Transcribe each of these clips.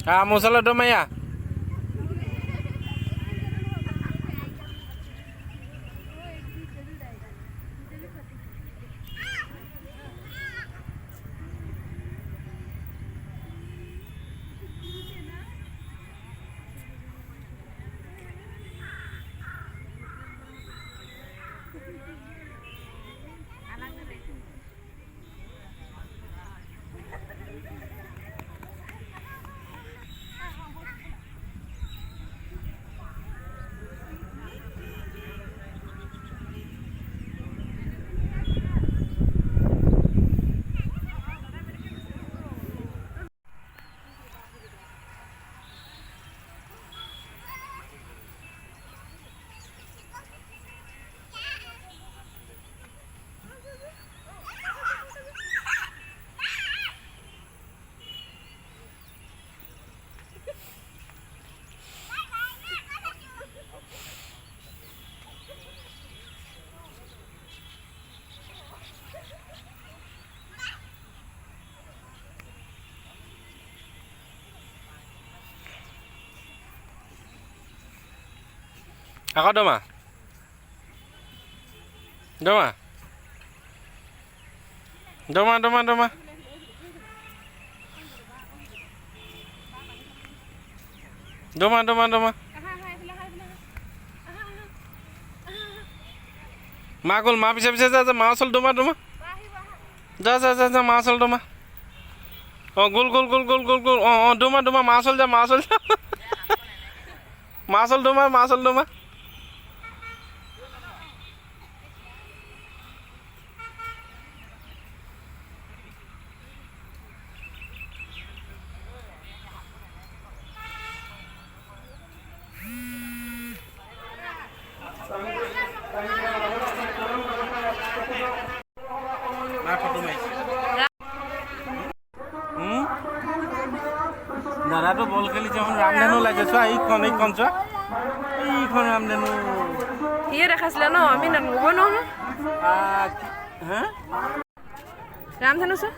Musola do Maya. Ako Doma. Doma. Doma. Doma. Magul ma pise ja ma asal Doma. Ja ma asal Doma. Oh gul. Oh Doma ma asal ja. Ma asal Doma. দাদা তো বল খেলিছে এখন রামধেনু লাগে চোৱা এইখন চোৱা এইখন ৰামধেনু ইয়ে দেখাইছিল ন আমি নগব নহয় হা ৰামধেনু চোৱা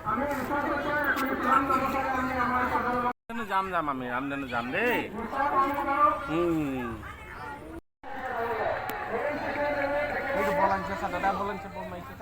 যাম আমি ৰামধেনু যাম দেই বল আনছে দাদা বল মাৰিছে